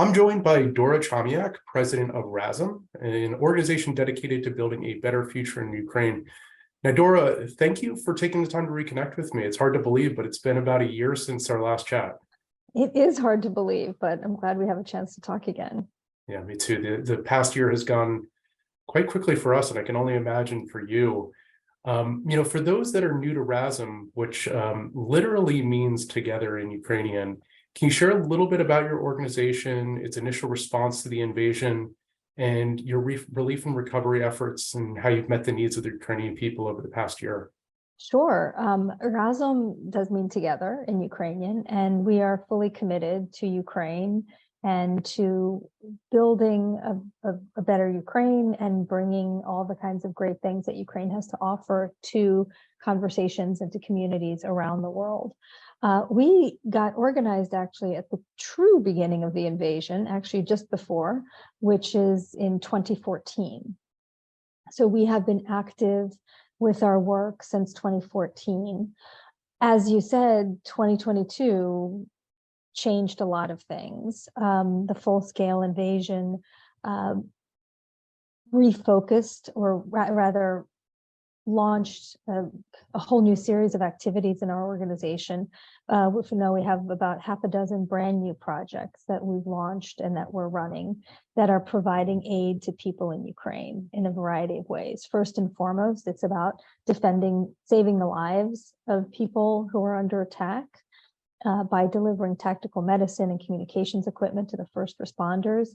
I'm joined by Dora Chomiak, president of Razom, an organization dedicated to building a better future in Ukraine. Now, Dora, thank you for taking the time to reconnect with me. It's hard to believe, but it's been about a year since our last chat. It is hard to believe, but I'm glad we have a chance to talk again. Yeah, me too. The past year has gone quite quickly for us, and I can only imagine for you. For those that are new to Razom, which literally means together in Ukrainian, can you share a little bit about your organization, its initial response to the invasion, and your relief and recovery efforts, and how you've met the needs of the Ukrainian people over the past year? Sure. Razom does mean together in Ukrainian, and we are fully committed to Ukraine and to building a better Ukraine and bringing all the kinds of great things that Ukraine has to offer to conversations and to communities around the world. We got organized actually at the true beginning of the invasion, actually just before, which is in 2014. So we have been active with our work since 2014. As you said, 2022 changed a lot of things. The full-scale invasion refocused, or rather launched a whole new series of activities in our organization. We have about half a dozen brand new projects that we've launched and that we're running that are providing aid to people in Ukraine in a variety of ways. First and foremost, it's about saving the lives of people who are under attack by delivering tactical medicine and communications equipment to the first responders.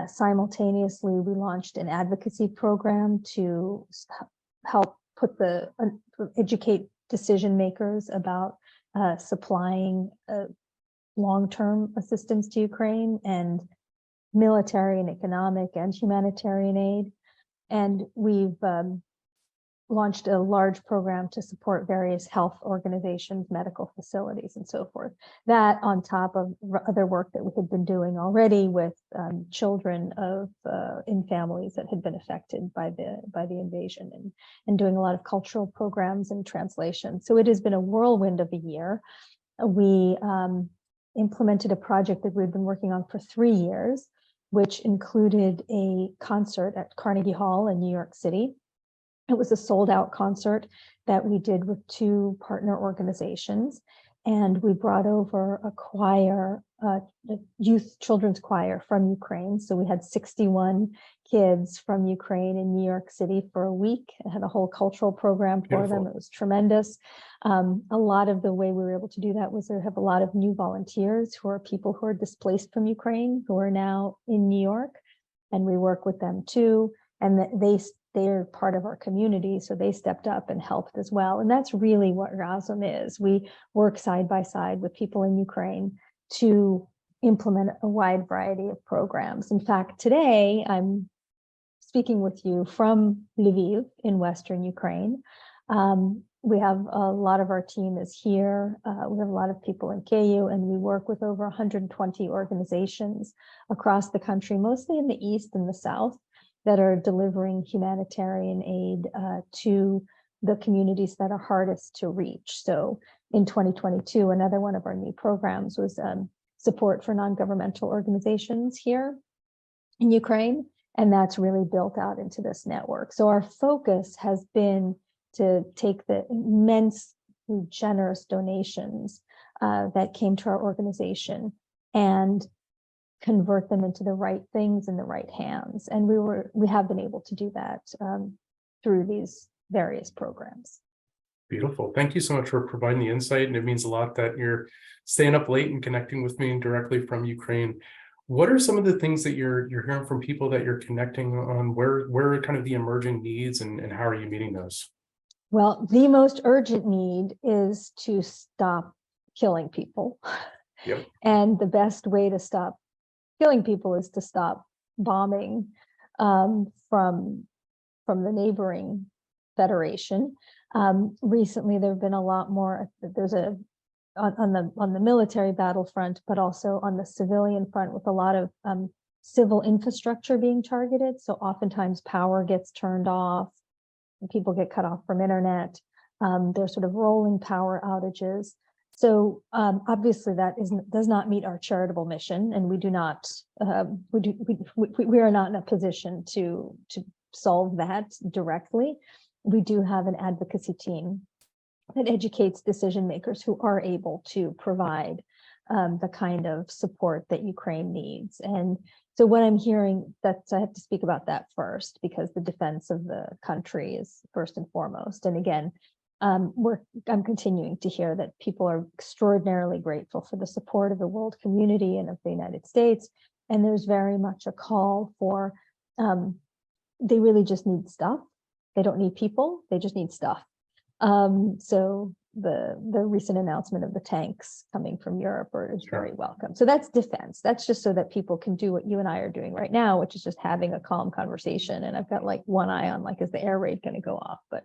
Simultaneously, we launched an advocacy program to help educate decision makers about supplying long-term assistance to Ukraine and military and economic and humanitarian aid. And we've launched a large program to support various health organizations, medical facilities, and so forth. That on top of other work that we had been doing already with children in families that had been affected by the invasion, and doing a lot of cultural programs and translation. So it has been a whirlwind of a year. We implemented a project that we've been working on for 3 years, which included a concert at Carnegie Hall in New York City. It was a sold-out concert that we did with 2 partner organizations, and we brought over a choir, a youth children's choir from Ukraine. So we had 61 kids from Ukraine in New York City for a week. I had a whole cultural program for them. It was tremendous. A lot of the way we were able to do that was to have a lot of new volunteers who are people who are displaced from Ukraine, who are now in New York, and we work with them too. And they're part of our community, so they stepped up and helped as well. And that's really what Razom is. We work side by side with people in Ukraine to implement a wide variety of programs. In fact, today I'm speaking with you from Lviv in Western Ukraine. We have a lot of our team is here. We have a lot of people in Kyiv, and we work with over 120 organizations across the country, mostly in the East and the South, that are delivering humanitarian aid to the communities that are hardest to reach. So in 2022, another one of our new programs was support for non-governmental organizations here in Ukraine, and that's really built out into this network. So our focus has been to take the immensely generous donations that came to our organization and convert them into the right things in the right hands. And we have been able to do that through these various programs. Beautiful. Thank you so much for providing the insight. And it means a lot that you're staying up late and connecting with me directly from Ukraine. What are some of the things that you're hearing from people that you're connecting on? Where are kind of the emerging needs, and how are you meeting those? Well, the most urgent need is to stop killing people. Yep. And the best way to stop killing people is to stop bombing from the neighboring federation. Recently, there have been a lot more. There's on the military battlefront, but also on the civilian front, with a lot of civil infrastructure being targeted. So oftentimes power gets turned off, and people get cut off from internet. There's sort of rolling power outages. So obviously that does not meet our charitable mission, and we are not in a position to solve that directly. We do have an advocacy team that educates decision makers who are able to provide the kind of support that Ukraine needs. And so what I'm hearing, that I have to speak about that first, because the defense of the country is first and foremost. And again, I'm continuing to hear that people are extraordinarily grateful for the support of the world community and of the United States. And there's very much a call for, they really just need stuff. They don't need people, they just need stuff. So the recent announcement of the tanks coming from Europe is very welcome. So that's defense. That's just so that people can do what you and I are doing right now, which is just having a calm conversation. And I've got like one eye on, like, is the air raid going to go off? But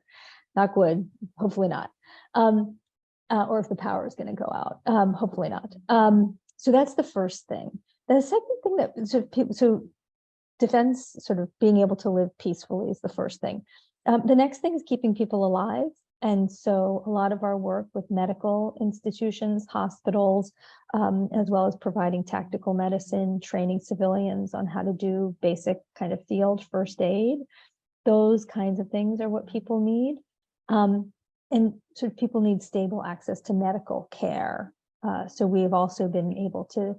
knock wood, hopefully not. Or if the power is going to go out, hopefully not. So that's the first thing. The second thing that so defense, sort of being able to live peacefully, is the first thing. The next thing is keeping people alive. And so a lot of our work with medical institutions, hospitals, as well as providing tactical medicine, training civilians on how to do basic kind of field first aid, those kinds of things are what people need. And sort of people need stable access to medical care. So we've also been able to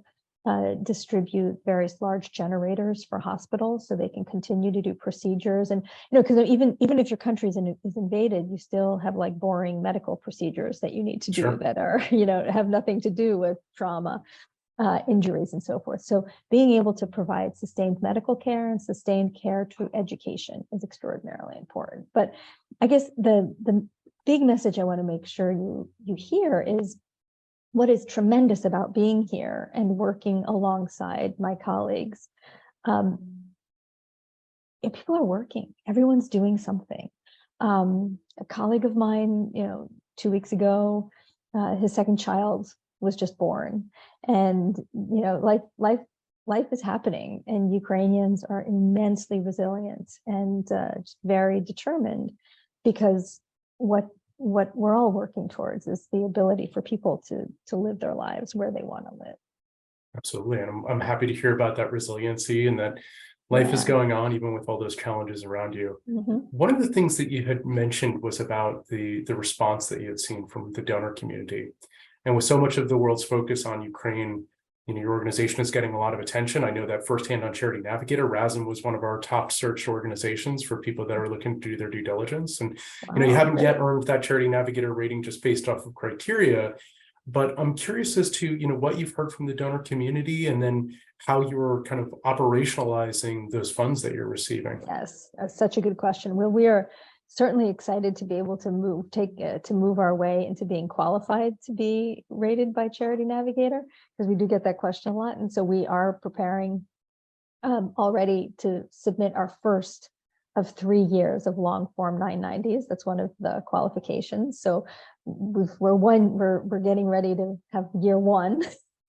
distribute various large generators for hospitals so they can continue to do procedures. And, you know, because even if your country is invaded, you still have like boring medical procedures that you need to do that are, you know, have nothing to do with trauma, injuries and so forth. So being able to provide sustained medical care and sustained care through education is extraordinarily important. But I guess the big message I want to make sure you hear is what is tremendous about being here and working alongside my colleagues. People are working, everyone's doing something. A colleague of mine, you know, 2 weeks ago, his second child was just born, and, you know, life is happening, and Ukrainians are immensely resilient and just very determined, because what we're all working towards is the ability for people to live their lives where they want to live. Absolutely. And I'm happy to hear about that resiliency and that life is going on even with all those challenges around you. One of the things that you had mentioned was about the response that you had seen from the donor community. And with so much of the world's focus on Ukraine, you know, your organization is getting a lot of attention. I know that firsthand on Charity Navigator. Razom was one of our top searched organizations for people that are looking to do their due diligence. And, you know, you haven't yet earned that Charity Navigator rating just based off of criteria, but I'm curious as to, you know, what you've heard from the donor community and then how you're kind of operationalizing those funds that you're receiving. Yes, that's such a good question. Well, we are certainly excited to be able to move our way into being qualified to be rated by Charity Navigator, because we do get that question a lot. And so we are preparing already to submit our first of 3 years of long form 990s. That's one of the qualifications. So we're getting ready to have year 1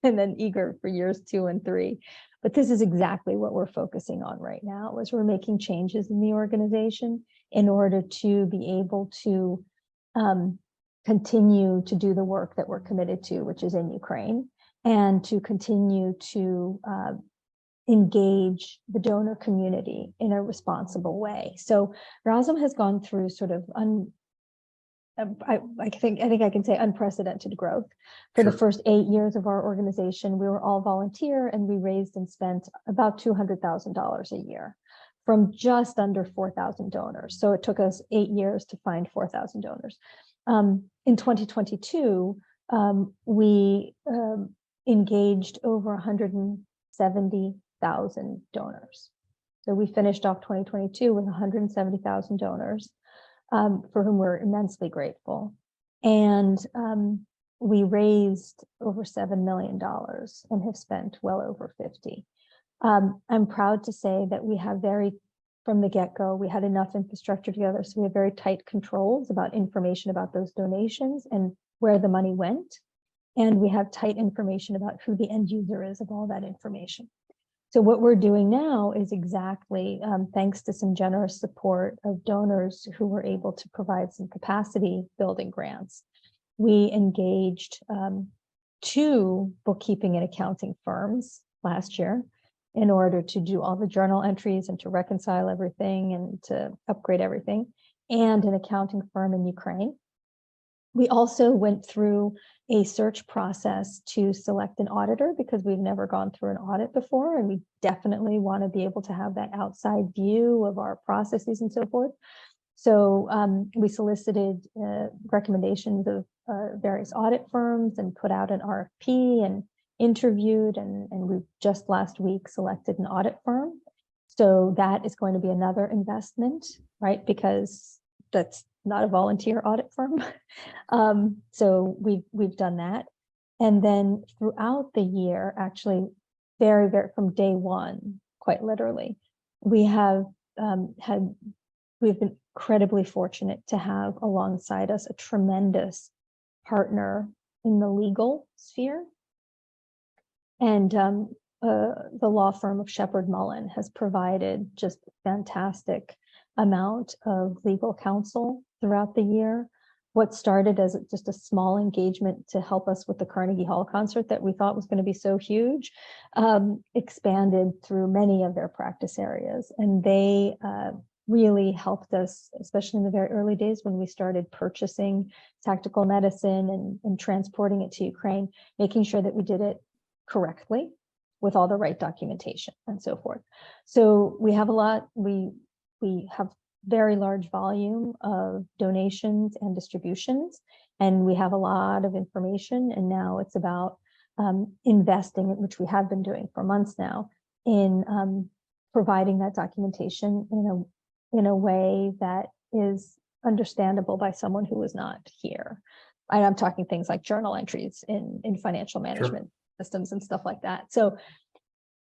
and then eager for years 2 and 3. But this is exactly what we're focusing on right now, is we're making changes in the organization in order to be able to continue to do the work that we're committed to, which is in Ukraine, and to continue to engage the donor community in a responsible way. So Razom has gone through sort of I think I can say unprecedented growth. For the first 8 years of our organization, we were all volunteer, and we raised and spent about $200,000 a year from just under 4,000 donors. So it took us 8 years to find 4,000 donors. In 2022, we engaged over 170,000 donors. So we finished off 2022 with 170,000 donors. For whom we're immensely grateful. And we raised over $7 million and have spent well over 50. I'm proud to say that we have from the get-go, we had enough infrastructure together, so we have very tight controls about information about those donations and where the money went. And we have tight information about who the end user is of all that information. So what we're doing now is exactly, thanks to some generous support of donors who were able to provide some capacity building grants, we engaged 2 bookkeeping and accounting firms last year in order to do all the journal entries and to reconcile everything and to upgrade everything, and an accounting firm in Ukraine. We also went through a search process to select an auditor because we've never gone through an audit before, and we definitely want to be able to have that outside view of our processes and so forth. So we solicited recommendations of various audit firms and put out an RFP and interviewed, and we just last week selected an audit firm. So that is going to be another investment, right? Because that's not a volunteer audit firm. So we've done that. And then throughout the year, actually, very from day one, quite literally, we've been incredibly fortunate to have alongside us a tremendous partner in the legal sphere. And the law firm of Shepherd Mullen has provided just a fantastic amount of legal counsel throughout the year. What started as just a small engagement to help us with the Carnegie Hall concert that we thought was going to be so huge, expanded through many of their practice areas. And they really helped us, especially in the very early days when we started purchasing tactical medicine and transporting it to Ukraine, making sure that we did it correctly with all the right documentation and so forth. So we have a lot, we have very large volume of donations and distributions, and we have a lot of information, and now it's about investing, which we have been doing for months now, in providing that documentation in a way that is understandable by someone who is not here. And I'm talking things like journal entries in financial management systems and stuff like that. So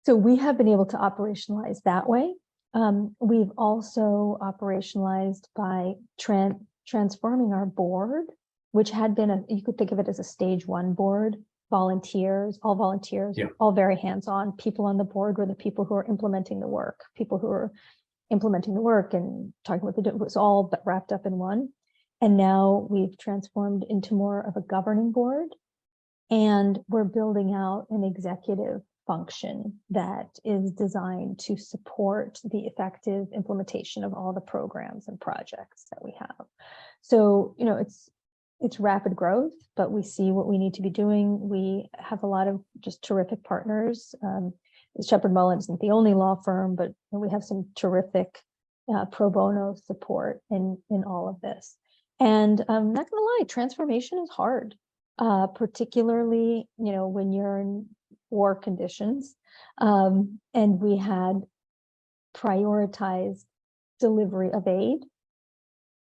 we have been able to operationalize that way. We've also operationalized by transforming our board, which had been you could think of it as a stage 1 board, volunteers, all very hands-on. People on the board were the people who are implementing the work, and talking about it was all wrapped up in one. And now we've transformed into more of a governing board, and we're building out an executive function that is designed to support the effective implementation of all the programs and projects that we have. So, it's rapid growth, but we see what we need to be doing. We have a lot of just terrific partners. Shepherd Mullen isn't the only law firm, but we have some terrific pro bono support in all of this. And I'm not gonna lie, transformation is hard, particularly, when you're in war conditions. And we had prioritized delivery of aid.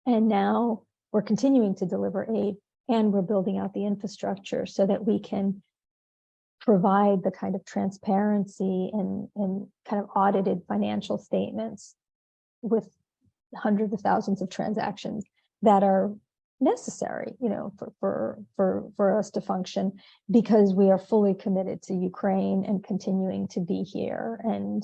And now we're continuing to deliver aid, and we're building out the infrastructure so that we can provide the kind of transparency and kind of audited financial statements with hundreds of thousands of transactions that are necessary, for us to function, because we are fully committed to Ukraine and continuing to be here and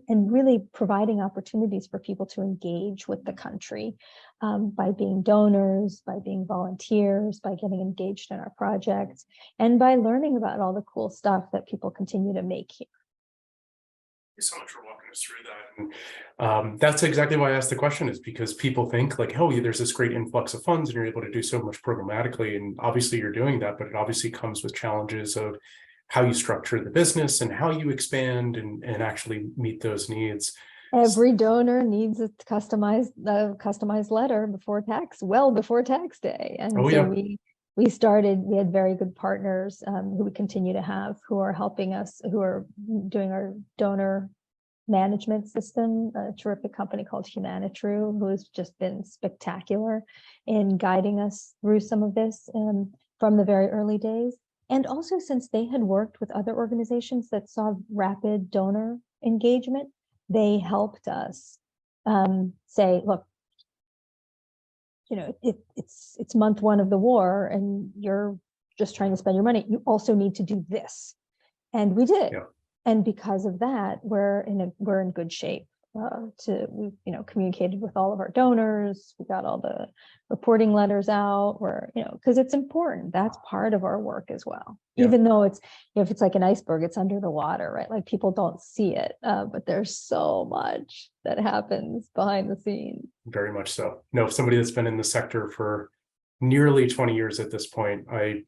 really providing opportunities for people to engage with the country by being donors, by being volunteers, by getting engaged in our projects, and by learning about all the cool stuff that people continue to make here. Thank you so much for walking us through that. And that's exactly why I asked the question, is because people think like, oh, there's this great influx of funds and you're able to do so much programmatically. And obviously you're doing that, but it obviously comes with challenges of how you structure the business and how you expand and actually meet those needs. Every donor needs a customized letter before tax day. And we had very good partners who we continue to have, who are helping us, who are doing our donor management system, a terrific company called Humanitru, who has just been spectacular in guiding us through some of this from the very early days. And also, since they had worked with other organizations that saw rapid donor engagement, they helped us say, look, it's month 1 of the war and you're just trying to spend your money. You also need to do this. And we did. Yeah. And because of that, we're in good shape. we, communicated with all of our donors. We got all the reporting letters out, where, because it's important. That's part of our work as well. Yeah. Even though it's, if it's like an iceberg, it's under the water, right? Like people don't see it, but there's so much that happens behind the scenes. Very much so. No, somebody that's been in the sector for nearly 20 years at this point, I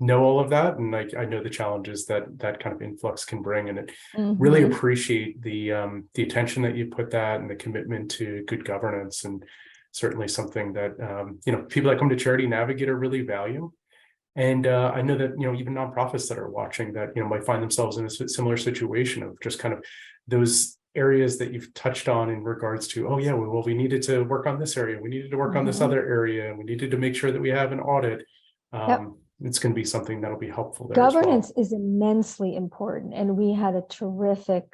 know all of that, and I know the challenges that kind of influx can bring, and it really appreciate the attention that you put that and the commitment to good governance, and certainly something that people that come to Charity Navigator really value. And I know that even nonprofits that are watching that might find themselves in a similar situation of just kind of those areas that you've touched on in regards to, oh yeah, well, we needed to work on this area, we needed to work on this other area, and we needed to make sure that we have an audit. It's going to be something that'll be helpful there. Governance is immensely important, and we had a terrific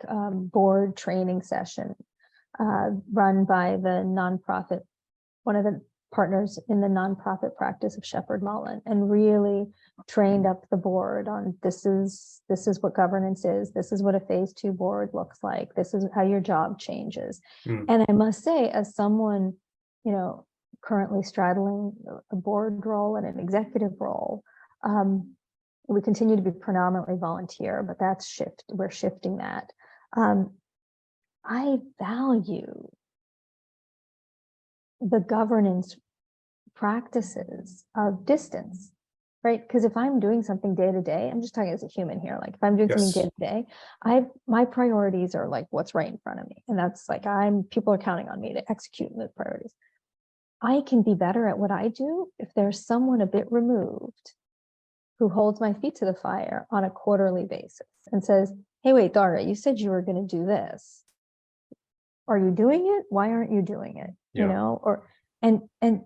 board training session run by the nonprofit, one of the partners in the nonprofit practice of Shepherd Mullen, and really trained up the board on this is what governance is, this is what a phase 2 board looks like, this is how your job changes. And I must say, as someone currently straddling a board role and an executive role, we continue to be predominantly volunteer, but we're shifting that. I value the governance practices of distance, right? Because if I'm doing something day to day, I'm just talking as a human here, like if I'm doing something day to day, my priorities are like what's right in front of me. And that's like, people are counting on me to execute those priorities. I can be better at what I do if there's someone a bit removed who holds my feet to the fire on a quarterly basis and says, hey, wait, Dora, you said you were going to do this. Are you doing it? Why aren't you doing it? And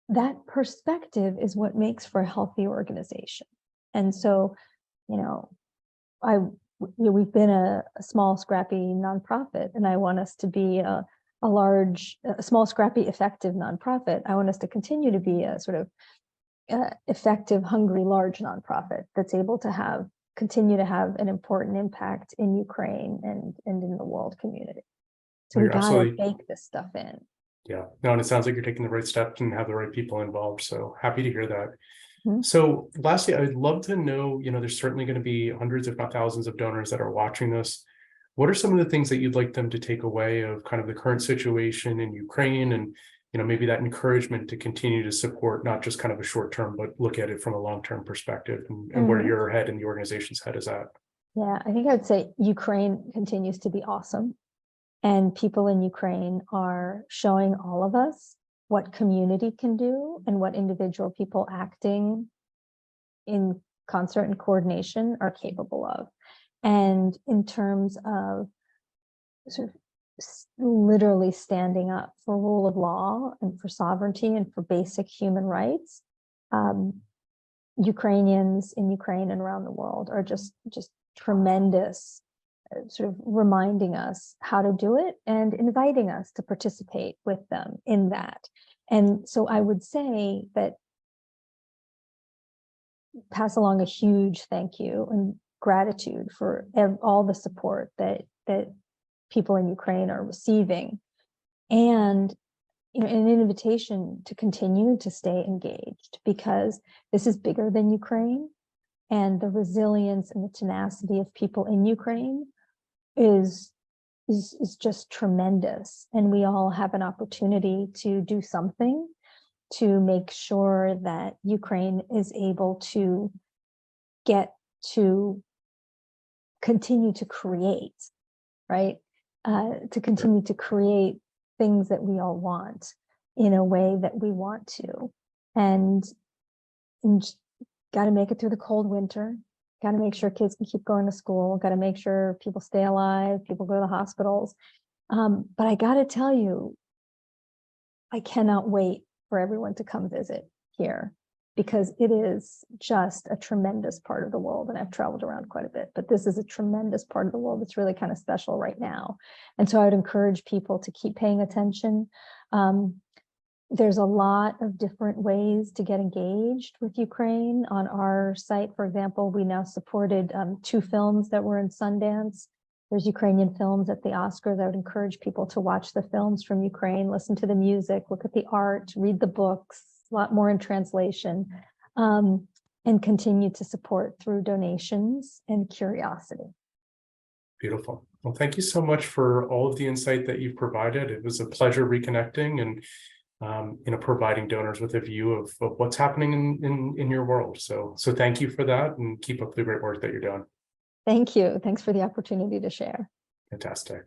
that perspective is what makes for a healthy organization. And so, we've been a small, scrappy nonprofit, and I want us to be a small, scrappy, effective nonprofit. I want us to continue to be a sort of effective, hungry, large nonprofit that's able to continue to have an important impact in Ukraine and in the world community. So we gotta bake this stuff in. Yeah, no, and it sounds like you're taking the right steps and have the right people involved. So happy to hear that. So lastly, I'd love to know, there's certainly going to be hundreds, if not thousands of donors that are watching this. What are some of the things that you'd like them to take away of kind of the current situation in Ukraine, and maybe that encouragement to continue to support not just kind of a short term, but look at it from a long-term perspective, and where your head and the organization's head is at? Yeah, I think I'd say Ukraine continues to be awesome. And people in Ukraine are showing all of us what community can do and what individual people acting in concert and coordination are capable of. And in terms of sort of literally standing up for rule of law and for sovereignty and for basic human rights, Ukrainians in Ukraine and around the world are just tremendous, sort of reminding us how to do it and inviting us to participate with them in that. And so I would say that pass along a huge thank you and gratitude for all the support that people in Ukraine are receiving, and an invitation to continue to stay engaged, because this is bigger than Ukraine, and the resilience and the tenacity of people in Ukraine is just tremendous. And we all have an opportunity to do something to make sure that Ukraine is able to get to continue to create, right? To continue to create things that we all want in a way that we want to. And got to make it through the cold winter. Got to make sure kids can keep going to school. Got to make sure people stay alive, people go to the hospitals. But I got to tell you, I cannot wait for everyone to come visit here, because it is just a tremendous part of the world. And I've traveled around quite a bit, but this is a tremendous part of the world that's really kind of special right now. And so I would encourage people to keep paying attention. There's a lot of different ways to get engaged with Ukraine. On our site, for example, we now supported 2 films that were in Sundance There's Ukrainian films at the Oscars. I would encourage people to watch the films from Ukraine, listen to the music, look at the art, read the books, a lot more in translation, and continue to support through donations and curiosity. Beautiful. Well, thank you so much for all of the insight that you've provided. It was a pleasure reconnecting and providing donors with a view of what's happening in your world. So thank you for that, and keep up the great work that you're doing. Thank you. Thanks for the opportunity to share. Fantastic.